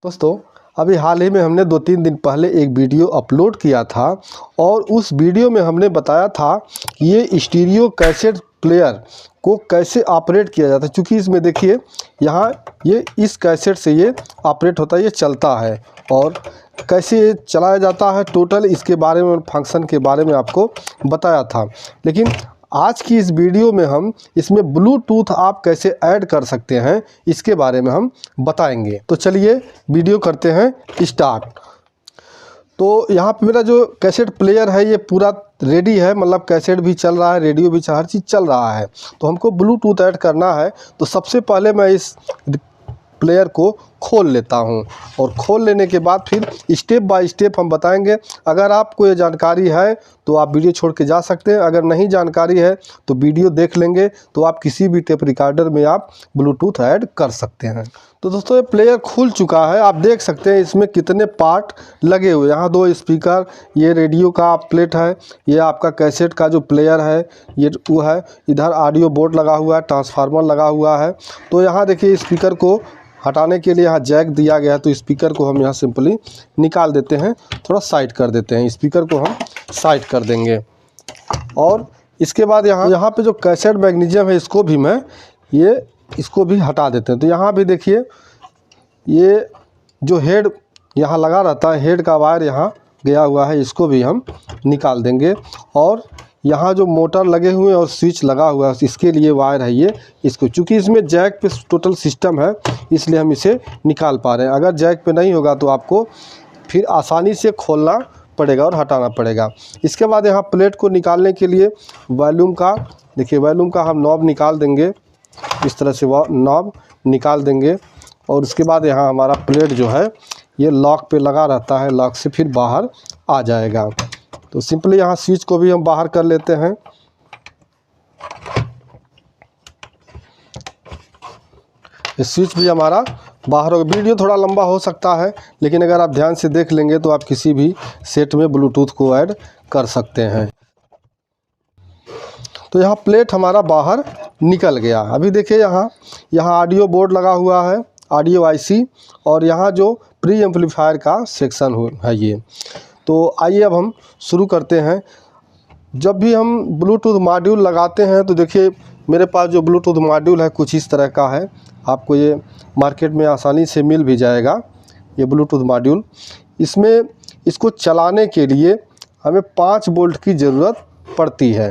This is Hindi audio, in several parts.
दोस्तों अभी हाल ही में हमने 2-3 दिन पहले एक वीडियो अपलोड किया था और उस वीडियो में हमने बताया था कि ये स्टीरियो कैसेट प्लेयर को कैसे ऑपरेट किया जाता है। क्योंकि इसमें देखिए यहाँ ये इस कैसेट से ये ऑपरेट होता है, ये चलता है और कैसे ये चलाया जाता है टोटल इसके बारे में, फंक्शन के बारे में आपको बताया था। लेकिन आज की इस वीडियो में हम इसमें ब्लूटूथ आप कैसे ऐड कर सकते हैं इसके बारे में हम बताएंगे। तो चलिए वीडियो करते हैं स्टार्ट। तो यहाँ पे मेरा जो कैसेट प्लेयर है ये पूरा रेडी है, मतलब कैसेट भी चल रहा है, रेडियो भी हर चीज़ चल रहा है। तो हमको ब्लूटूथ ऐड करना है। तो सबसे पहले मैं इस प्लेयर को खोल लेता हूं और खोल लेने के बाद फिर स्टेप बाय स्टेप हम बताएंगे। अगर आपको ये जानकारी है तो आप वीडियो छोड़ के जा सकते हैं, अगर नहीं जानकारी है तो वीडियो देख लेंगे तो आप किसी भी टेप रिकॉर्डर में आप ब्लूटूथ ऐड कर सकते हैं। तो दोस्तों ये प्लेयर खुल चुका है, आप देख सकते हैं इसमें कितने पार्ट लगे हुए। यहाँ 2 स्पीकर, ये रेडियो का प्लेट है, ये आपका कैसेट का जो प्लेयर है ये वो है, इधर ऑडियो बोर्ड लगा हुआ है, ट्रांसफार्मर लगा हुआ है। तो यहाँ देखिए स्पीकर को हटाने के लिए यहाँ जैक दिया गया है, तो स्पीकर को हम यहाँ सिंपली निकाल देते हैं, थोड़ा साइड कर देते हैं, स्पीकर को हम साइड कर देंगे। और इसके बाद यहाँ पे जो कैसेट मैग्नीशियम है इसको भी इसको भी हटा देते हैं। तो यहाँ भी देखिए ये जो हेड यहाँ लगा रहता है, हेड का वायर यहाँ गया हुआ है, इसको भी हम निकाल देंगे। और यहाँ जो मोटर लगे हुए हैं और स्विच लगा हुआ है इसके लिए वायर है ये, इसको चूँकि इसमें जैक पे टोटल सिस्टम है इसलिए हम इसे निकाल पा रहे हैं। अगर जैक पे नहीं होगा तो आपको फिर आसानी से खोलना पड़ेगा और हटाना पड़ेगा। इसके बाद यहाँ प्लेट को निकालने के लिए वॉल्यूम का, देखिए वॉल्यूम का हम नॉब निकाल देंगे, इस तरह से नॉब निकाल देंगे। और उसके बाद यहाँ हमारा प्लेट जो है ये लॉक पे लगा रहता है, लॉक से फिर बाहर आ जाएगा। तो सिंपली यहाँ स्विच को भी हम बाहर कर लेते हैं। ये स्विच भी हमारा बाहर हो गया। वीडियो थोड़ा लंबा हो सकता है लेकिन अगर आप ध्यान से देख लेंगे तो आप किसी भी सेट में ब्लूटूथ को ऐड कर सकते हैं। तो यहाँ प्लेट हमारा बाहर निकल गया। अभी देखिए यहाँ ऑडियो बोर्ड लगा हुआ है, ऑडियो आईसी, और यहाँ जो प्री एम्पलीफायर का सेक्शन है ये। तो आइए अब हम शुरू करते हैं। जब भी हम ब्लूटूथ मॉड्यूल लगाते हैं तो देखिए मेरे पास जो ब्लूटूथ मॉड्यूल है कुछ इस तरह का है, आपको ये मार्केट में आसानी से मिल भी जाएगा ये ब्लूटूथ मॉड्यूल। इसको चलाने के लिए हमें 5 वोल्ट की ज़रूरत पड़ती है।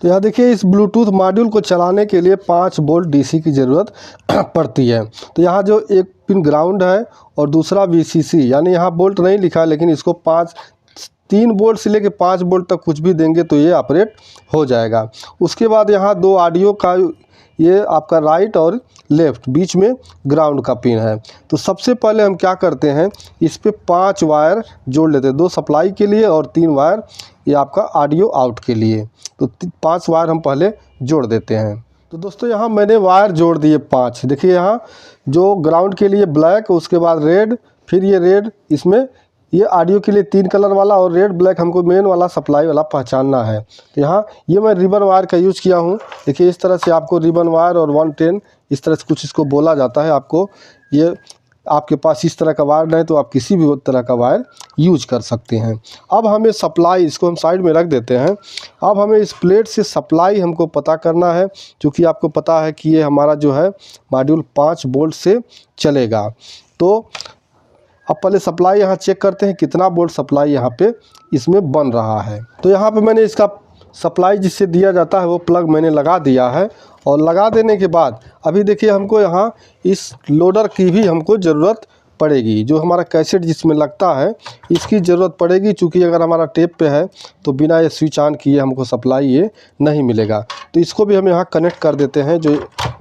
तो यहाँ देखिए इस ब्लूटूथ मॉड्यूल को चलाने के लिए 5 वोल्ट डीसी की ज़रूरत पड़ती है। तो यहाँ जो एक पिन ग्राउंड है और दूसरा वीसीसी, यानी यहाँ वोल्ट नहीं लिखा है लेकिन इसको 3 वोल्ट से लेके 5 वोल्ट तक कुछ भी देंगे तो ये ऑपरेट हो जाएगा। उसके बाद यहाँ 2 ऑडियो का, ये आपका राइट और लेफ़्ट, बीच में ग्राउंड का पिन है। तो सबसे पहले हम क्या करते हैं, इस पे 5 वायर जोड़ लेते हैं, 2 सप्लाई के लिए और 3 वायर ये आपका ऑडियो आउट के लिए। तो 5 वायर हम पहले जोड़ देते हैं। तो दोस्तों यहाँ मैंने वायर जोड़ दिए 5। देखिए यहाँ जो ग्राउंड के लिए ब्लैक, उसके बाद रेड, फिर ये रेड, इसमें ये ऑडियो के लिए 3 कलर वाला और रेड ब्लैक हमको मेन वाला सप्लाई वाला पहचानना है। तो यहाँ ये मैं रिबन वायर का यूज़ किया हूँ। देखिए इस तरह से आपको रिबन वायर और 110 इस तरह से कुछ इसको बोला जाता है। आपको ये आपके पास इस तरह का वायर नहीं तो आप किसी भी तरह का वायर यूज कर सकते हैं। अब हमें सप्लाई, इसको हम साइड में रख देते हैं। अब हमें इस प्लेट से सप्लाई हमको पता करना है, क्योंकि आपको पता है कि ये हमारा जो है मॉड्यूल 5 वोल्ट से चलेगा। तो अब पहले सप्लाई यहाँ चेक करते हैं कितना वोल्ट सप्लाई यहाँ पे इसमें बन रहा है। तो यहाँ पे मैंने इसका सप्लाई जिससे दिया जाता है वो प्लग मैंने लगा दिया है। और लगा देने के बाद अभी देखिए हमको यहाँ इस लोडर की भी हमको ज़रूरत पड़ेगी। जो हमारा कैसेट जिसमें लगता है इसकी ज़रूरत पड़ेगी, चूँकि अगर हमारा टेप पे है तो बिना ये स्विच ऑन किए हमको सप्लाई ये नहीं मिलेगा। तो इसको भी हम यहाँ कनेक्ट कर देते हैं। जो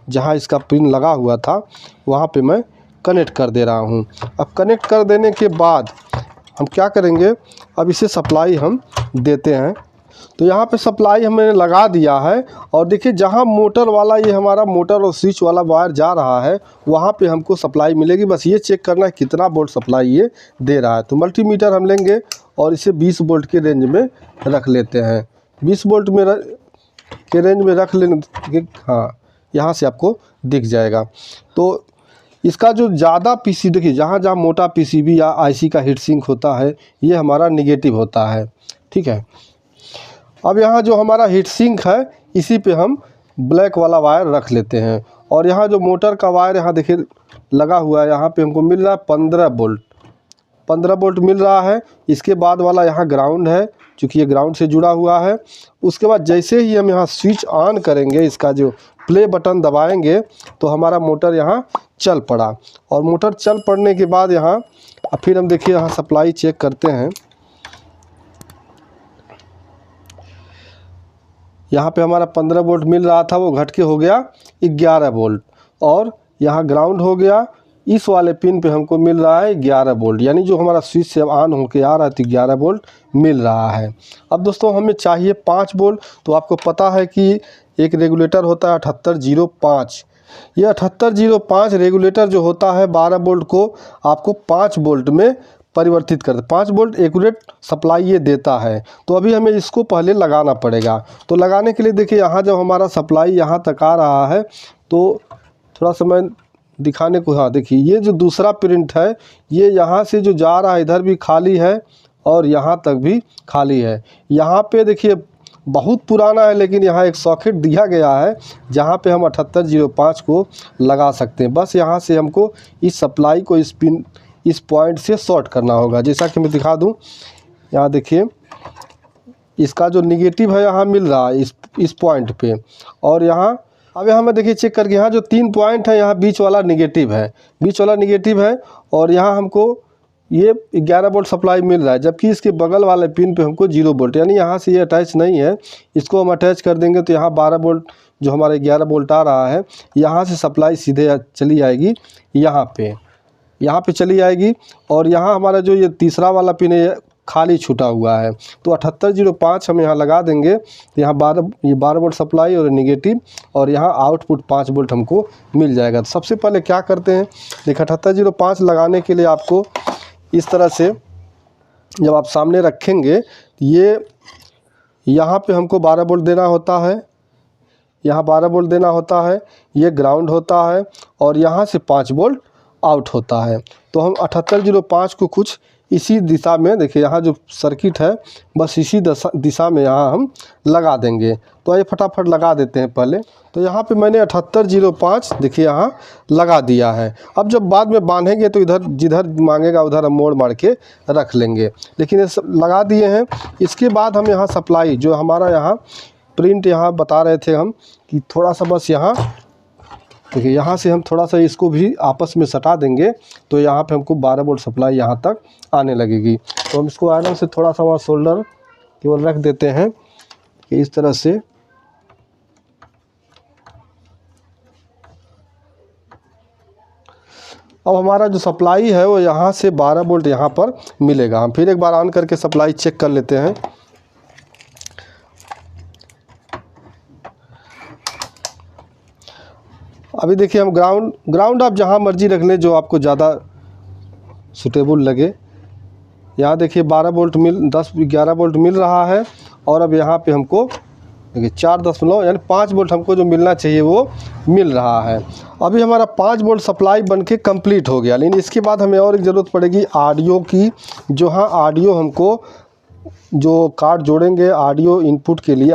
जहाँ इसका पिन लगा हुआ था वहाँ पे मैं कनेक्ट कर दे रहा हूँ। अब कनेक्ट कर देने के बाद हम क्या करेंगे, अब इसे सप्लाई हम देते हैं। तो यहाँ पे सप्लाई हमने लगा दिया है। और देखिए जहाँ मोटर वाला, ये हमारा मोटर और स्विच वाला वायर जा रहा है वहाँ पे हमको सप्लाई मिलेगी। बस ये चेक करना है कितना वोल्ट सप्लाई ये दे रहा है। तो मल्टीमीटर हम लेंगे और इसे 20 वोल्ट के रेंज में रख लेते हैं। 20 वोल्ट में के रेंज में रख लेंगे, हाँ यहाँ से आपको दिख जाएगा। तो इसका जो ज़्यादा पीसी देखिए, जहाँ जहाँ मोटा पीसीबी या आईसी का हीट सिंक होता है ये हमारा निगेटिव होता है, ठीक है। अब यहाँ जो हमारा हीट सिंक है इसी पे हम ब्लैक वाला वायर रख लेते हैं। और यहाँ जो मोटर का वायर यहाँ देखिए लगा हुआ है, यहाँ पे हमको मिल रहा है 15 वोल्ट, 15 वोल्ट मिल रहा है। इसके बाद वाला यहाँ ग्राउंड है, चूँकि ये ग्राउंड से जुड़ा हुआ है। उसके बाद जैसे ही हम यहाँ स्विच ऑन करेंगे, इसका जो प्ले बटन दबाएंगे तो हमारा मोटर यहाँ चल पड़ा। और मोटर चल पड़ने के बाद यहाँ फिर हम देखिए यहाँ सप्लाई चेक करते हैं। यहाँ पे हमारा 15 वोल्ट मिल रहा था, वो घट के हो गया 11 वोल्ट। और यहाँ ग्राउंड हो गया, इस वाले पिन पे हमको मिल रहा है 11 वोल्ट, यानी जो हमारा स्विच से ऑन होके आ रहा है तो 11 वोल्ट मिल रहा है। अब दोस्तों हमें चाहिए 5 वोल्ट। तो आपको पता है कि एक रेगुलेटर होता है 7805। ये 7805 रेगुलेटर जो होता है 12 वोल्ट को आपको 5 वोल्ट में परिवर्तित करता है। 5 वोल्ट एक्यूरेट सप्लाई ये देता है। तो अभी हमें इसको पहले लगाना पड़ेगा। तो लगाने के लिए देखिए यहाँ जब हमारा सप्लाई यहाँ तक आ रहा है तो थोड़ा सा मैं दिखाने को, हाँ देखिए ये जो दूसरा प्रिंट है ये यहाँ से जो जा रहा है इधर भी खाली है और यहाँ तक भी खाली है। यहाँ पे देखिए बहुत पुराना है लेकिन यहाँ एक सॉकेट दिया गया है जहाँ पे हम 7805 को लगा सकते हैं। बस यहाँ से हमको इस सप्लाई को इस पॉइंट से शॉर्ट करना होगा। जैसा कि मैं दिखा दूँ, यहाँ देखिए इसका जो निगेटिव है यहाँ मिल रहा है इस पॉइंट पे। और यहाँ अब यहाँ मैं देखिए चेक करके, यहाँ जो 3 पॉइंट है यहाँ बीच वाला निगेटिव है, बीच वाला निगेटिव है। और यहाँ हमको ये 11 वोल्ट सप्लाई मिल रहा है, जबकि इसके बगल वाले पिन पे हमको 0 वोल्ट, यानी यहाँ से ये अटैच नहीं है। इसको हम अटैच कर देंगे तो यहाँ 12 वोल्ट जो हमारे 11 वोल्ट आ रहा है यहाँ से सप्लाई सीधे चली आएगी यहाँ पे चली आएगी। और यहाँ हमारा जो ये तीसरा वाला पिन है खाली छूटा हुआ है। तो 7805 हम यहाँ लगा देंगे तो यहाँ 12 वोल्ट सप्लाई और निगेटिव, और यहाँ आउटपुट 5 वोल्ट हमको मिल जाएगा। तो सबसे पहले क्या करते हैं, देखिए 7805 लगाने के लिए आपको इस तरह से जब आप सामने रखेंगे ये यहाँ पे हमको 12 वोल्ट देना होता है, यहाँ 12 वोल्ट देना होता है, ये ग्राउंड होता है और यहाँ से 5 वोल्ट आउट होता है। तो हम 7805 को कुछ इसी दिशा में, देखिए यहाँ जो सर्किट है बस इसी दिशा में यहाँ हम लगा देंगे। तो ये फटाफट लगा देते हैं पहले। तो यहाँ पे मैंने 7805 देखिए यहाँ लगा दिया है। अब जब बाद में बांधेंगे तो इधर जिधर मांगेगा उधर हम मोड़ मार के रख लेंगे, लेकिन ये सब लगा दिए हैं। इसके बाद हम यहाँ सप्लाई जो हमारा यहाँ प्रिंट यहाँ बता रहे थे हम कि थोड़ा सा बस यहाँ देखिए, यहाँ से हम थोड़ा सा इसको भी आपस में सटा देंगे तो यहाँ पे हमको 12 वोल्ट सप्लाई यहाँ तक आने लगेगी। तो हम इसको आयरन से थोड़ा सा वहाँ शोल्डर केवल रख देते हैं कि इस तरह से। अब हमारा जो सप्लाई है वो यहाँ से 12 वोल्ट यहाँ पर मिलेगा। हम फिर एक बार ऑन करके सप्लाई चेक कर लेते हैं। अभी देखिए हम ग्राउंड आप जहाँ मर्जी रख लें जो आपको ज़्यादा सूटेबल लगे। यहाँ देखिए 12 वोल्ट 11 वोल्ट मिल रहा है। और अब यहाँ पे हमको देखिए 4 यानी 5 वोल्ट हमको जो मिलना चाहिए वो मिल रहा है। अभी हमारा 5 वोल्ट सप्लाई बनके कंप्लीट हो गया। लेकिन इसके बाद हमें और एक ज़रूरत पड़ेगी ऑडियो की। जो हाँ ऑडियो हमको जो कार्ड जोड़ेंगे ऑडियो इनपुट के लिए,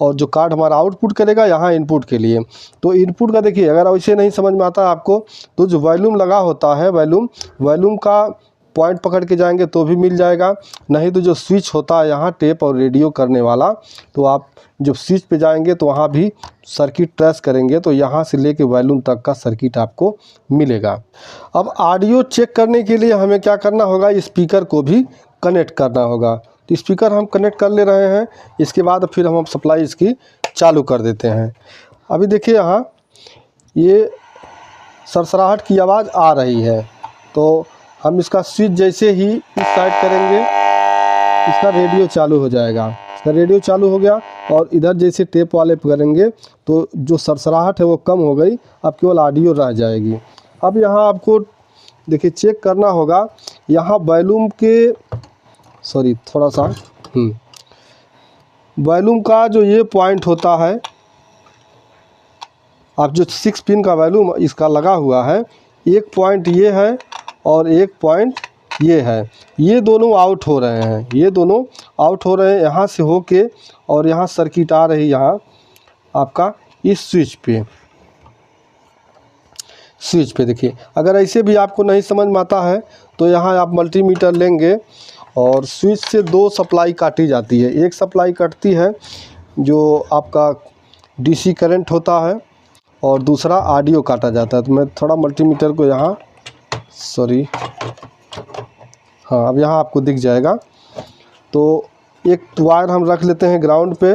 और जो कार्ड हमारा आउटपुट करेगा यहाँ इनपुट के लिए। तो इनपुट का देखिए अगर वैसे नहीं समझ में आता है आपको तो जो वॉल्यूम लगा होता है वॉल्यूम का पॉइंट पकड़ के जाएंगे तो भी मिल जाएगा। नहीं तो जो स्विच होता है यहाँ टेप और रेडियो करने वाला, तो आप जब स्विच पे जाएंगे तो वहाँ भी सर्किट ट्रेस करेंगे तो यहाँ से लेके वॉल्यूम तक का सर्किट आपको मिलेगा। अब ऑडियो चेक करने के लिए हमें क्या करना होगा, स्पीकर को भी कनेक्ट करना होगा। तो स्पीकर हम कनेक्ट कर ले रहे हैं। इसके बाद फिर हम सप्लाई इसकी चालू कर देते हैं। अभी देखिए यहाँ ये सरसराहट की आवाज़ आ रही है। तो हम इसका स्विच जैसे ही इस साइड करेंगे इसका रेडियो चालू हो जाएगा। इसका रेडियो चालू हो गया और इधर जैसे टेप वाले करेंगे तो जो सरसराहट है वो कम हो गई, अब केवल ऑडियो रह जाएगी। अब यहाँ आपको देखिए चेक करना होगा, यहाँ वॉल्यूम के थोड़ा सा वॉल्यूम का जो ये पॉइंट होता है, आप जो 6 पिन का वॉल्यूम इसका लगा हुआ है एक पॉइंट ये है और एक पॉइंट ये है, ये दोनों आउट हो रहे हैं, ये दोनों आउट हो रहे हैं यहाँ से होके, और यहाँ सर्किट आ रही यहाँ आपका इस स्विच पे देखिए। अगर ऐसे भी आपको नहीं समझ में आता है तो यहाँ आप मल्टीमीटर लेंगे और स्विच से दो सप्लाई काटी जाती है। एक सप्लाई कटती है जो आपका डीसी करंट होता है और दूसरा ऑडियो काटा जाता है। तो मैं थोड़ा मल्टीमीटर को यहाँ हाँ, अब यहाँ आपको दिख जाएगा। तो एक वायर हम रख लेते हैं ग्राउंड पे।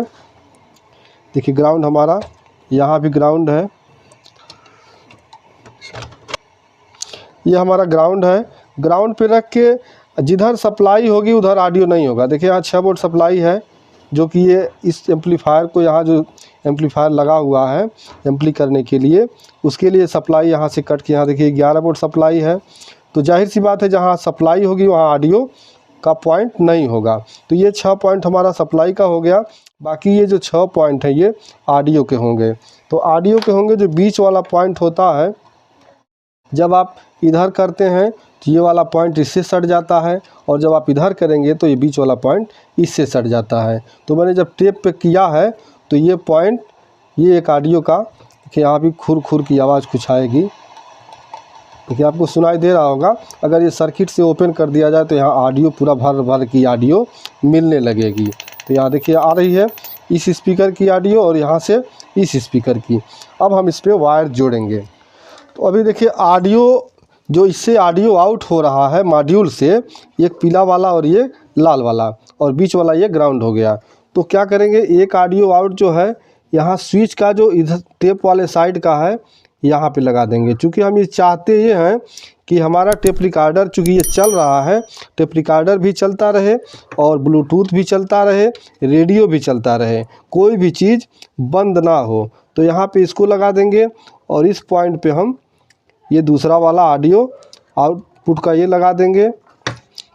देखिए ग्राउंड हमारा, यहाँ भी ग्राउंड है, ये हमारा ग्राउंड है। ग्राउंड पे रख के जिधर सप्लाई होगी उधर ऑडियो नहीं होगा। देखिए यहाँ 6 वोल्ट सप्लाई है, जो कि ये इस एम्पलीफायर को, यहाँ जो एम्पलीफायर लगा हुआ है एम्पली करने के लिए, उसके लिए सप्लाई यहाँ से कट के यहाँ देखिए 11 वोल्ट सप्लाई है। तो जाहिर सी बात है जहाँ सप्लाई होगी वहाँ ऑडियो का पॉइंट नहीं होगा। तो ये 6 पॉइंट हमारा सप्लाई का हो गया। बाकी ये जो 6 पॉइंट है ये ऑडियो के होंगे। तो ऑडियो के होंगे, जो बीच वाला पॉइंट होता है जब आप इधर करते हैं तो ये वाला पॉइंट इससे सट जाता है, और जब आप इधर करेंगे तो ये बीच वाला पॉइंट इससे सट जाता है। तो मैंने जब टेप पे किया है तो ये पॉइंट, ये एक ऑडियो का, देखिए यहाँ भी खुर खुर की आवाज़ कुछ आएगी, देखिए आपको सुनाई दे रहा होगा। अगर ये सर्किट से ओपन कर दिया जाए तो यहाँ ऑडियो पूरा भर भर की ऑडियो मिलने लगेगी। तो यहाँ देखिए आ रही है इस स्पीकर की ऑडियो और यहाँ से इस स्पीकर की। अब हम इस पर वायर जोड़ेंगे। तो अभी देखिए ऑडियो, जो इससे ऑडियो आउट हो रहा है मॉड्यूल से, एक पीला वाला और ये लाल वाला, और बीच वाला ये ग्राउंड हो गया। तो क्या करेंगे, एक ऑडियो आउट जो है यहाँ स्विच का जो इधर टेप वाले साइड का है यहाँ पे लगा देंगे। चूँकि हम ये चाहते ये हैं कि हमारा टेप रिकॉर्डर, चूँकि ये चल रहा है, टेप रिकॉर्डर भी चलता रहे और ब्लूटूथ भी चलता रहे, रेडियो भी चलता रहे, कोई भी चीज़ बंद ना हो। तो यहाँ पे इसको लगा देंगे और इस पॉइंट पे हम ये दूसरा वाला ऑडियो आउटपुट का ये लगा देंगे।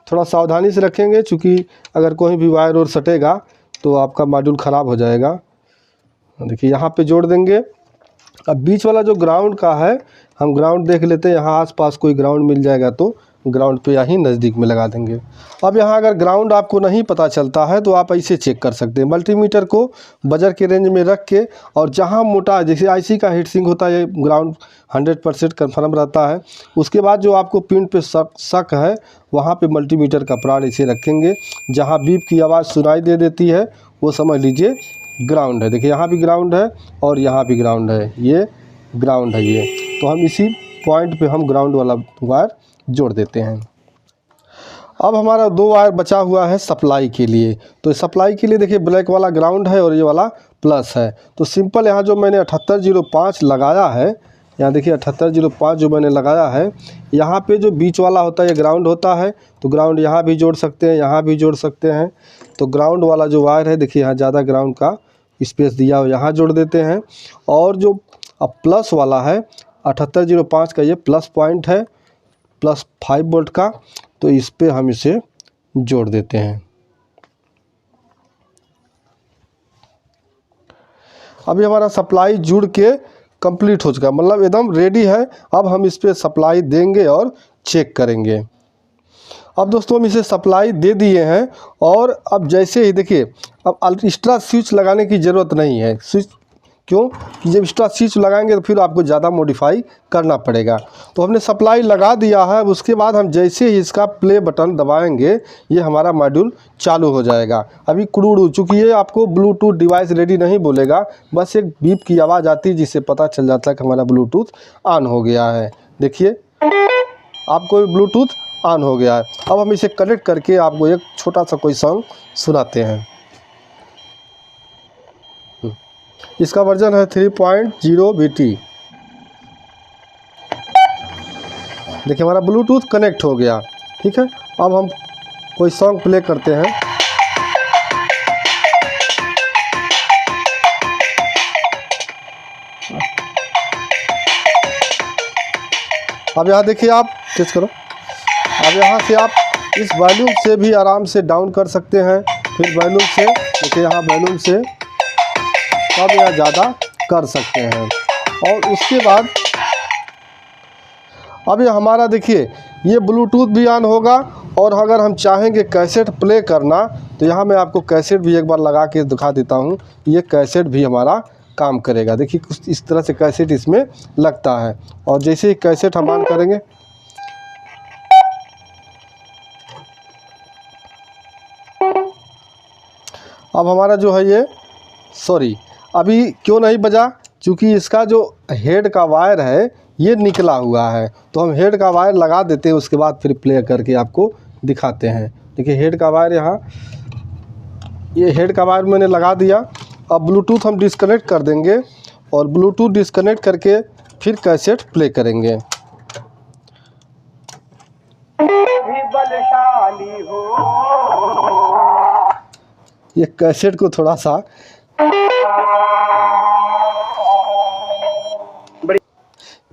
थोड़ा सावधानी से रखेंगे, चूँकि अगर कोई भी वायर और सटेगा तो आपका मॉड्यूल ख़राब हो जाएगा। देखिए यहाँ पे जोड़ देंगे। अब बीच वाला जो ग्राउंड का है, हम ग्राउंड देख लेते हैं, यहाँ आसपास कोई ग्राउंड मिल जाएगा तो ग्राउंड पे यहीं नज़दीक में लगा देंगे। अब यहाँ अगर ग्राउंड आपको नहीं पता चलता है तो आप ऐसे चेक कर सकते हैं, मल्टीमीटर को बजर के रेंज में रख के, और जहाँ मोटा, जैसे आईसी का हीट सिंक होता है, ये ग्राउंड 100% कन्फर्म रहता है। उसके बाद जो आपको पिन पे शक है वहाँ पे मल्टीमीटर का प्राण इसे रखेंगे। जहाँ बीप की आवाज़ सुनाई दे देती है वो समझ लीजिए ग्राउंड है। देखिए यहाँ भी ग्राउंड है और यहाँ भी ग्राउंड है, ये ग्राउंड है ये। तो हम इसी पॉइंट पे हम ग्राउंड वाला वायर जोड़ देते हैं। अब हमारा 2 वायर बचा हुआ है सप्लाई के लिए। तो सप्लाई के लिए देखिए ब्लैक वाला ग्राउंड है और ये वाला प्लस है। तो सिंपल यहाँ जो मैंने 7805 लगाया है, यहाँ देखिए 7805 जो मैंने लगाया है, यहाँ पे जो बीच वाला होता है ये ग्राउंड होता है। तो ग्राउंड यहाँ भी जोड़ सकते हैं, यहाँ भी जोड़ सकते हैं। तो ग्राउंड वाला जो वायर है, देखिए यहाँ ज़्यादा ग्राउंड का स्पेस दिया हो, यहाँ जोड़ देते हैं। और जो अब प्लस वाला है 7805 का, ये प्लस पॉइंट है, +5 वोल्ट का, तो इस पे हम इसे जोड़ देते हैं। अभी हमारा सप्लाई जुड़ के कंप्लीट हो चुका, मतलब एकदम रेडी है। अब हम इस पे सप्लाई देंगे और चेक करेंगे। अब दोस्तों हम इसे सप्लाई दे दिए हैं, और अब जैसे ही देखिए, अब एक्स्ट्रा स्विच लगाने की ज़रूरत नहीं है। स्विच क्यों कि जब एक्स्ट्रा स्विच लगाएंगे तो फिर आपको ज़्यादा मॉडिफाई करना पड़ेगा। तो हमने सप्लाई लगा दिया है। अब उसके बाद हम जैसे ही इसका प्ले बटन दबाएंगे ये हमारा मॉड्यूल चालू हो जाएगा। अभी कुड़ुड़ू, चूँकि ये आपको ब्लूटूथ डिवाइस रेडी नहीं बोलेगा, बस एक बीप की आवाज़ आती है जिससे पता चल जाता है कि हमारा ब्लूटूथ ऑन हो गया है। देखिए आपको ब्लूटूथ ऑन हो गया है। अब हम इसे कनेक्ट करके आपको एक छोटा सा कोई सॉन्ग सुनाते हैं। इसका वर्जन है 3.0 BT। देखिए हमारा ब्लूटूथ कनेक्ट हो गया, ठीक है। अब हम कोई सॉन्ग प्ले करते हैं। अब यहाँ देखिए, आप टेस्ट करो। अब यहाँ से आप इस वॉल्यूम से भी आराम से डाउन कर सकते हैं, फिर वॉल्यूम से, देखिए यहाँ वॉल्यूम से कम या ज़्यादा कर सकते हैं। और उसके बाद अब ये हमारा देखिए ये ब्लूटूथ भी ऑन होगा, और अगर हम चाहेंगे कैसेट प्ले करना तो यहाँ मैं आपको कैसेट भी एक बार लगा के दिखा देता हूँ। ये कैसेट भी हमारा काम करेगा। देखिए कुछ इस तरह से कैसेट इसमें लगता है, और जैसे ही कैसेट हम ऑन करेंगे अब हमारा जो है ये अभी क्यों नहीं बजा, क्योंकि इसका जो हेड का वायर है ये निकला हुआ है। तो हम हेड का वायर लगा देते हैं, उसके बाद फिर प्ले करके आपको दिखाते हैं। देखिए हेड का वायर यहाँ, ये हेड का वायर मैंने लगा दिया। अब ब्लूटूथ हम डिस्कनेक्ट कर देंगे, और ब्लूटूथ डिस्कनेक्ट करके फिर कैसेट प्ले करेंगे। ये कैसेट को थोड़ा सा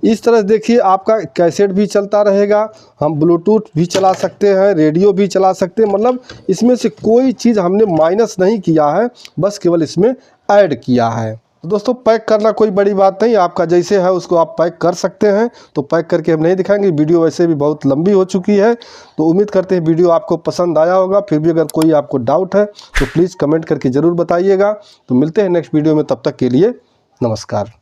इस तरह से देखिए, आपका कैसेट भी चलता रहेगा, हम ब्लूटूथ भी चला सकते हैं, रेडियो भी चला सकते हैं। मतलब इसमें से कोई चीज़ हमने माइनस नहीं किया है, बस केवल इसमें ऐड किया है। तो दोस्तों पैक करना कोई बड़ी बात नहीं, आपका जैसे है उसको आप पैक कर सकते हैं। तो पैक करके हम नहीं दिखाएंगे, वीडियो वैसे भी बहुत लंबी हो चुकी है। तो उम्मीद करते हैं वीडियो आपको पसंद आया होगा। फिर भी अगर कोई आपको डाउट है तो प्लीज़ कमेंट करके ज़रूर बताइएगा। तो मिलते हैं नेक्स्ट वीडियो में, तब तक के लिए नमस्कार।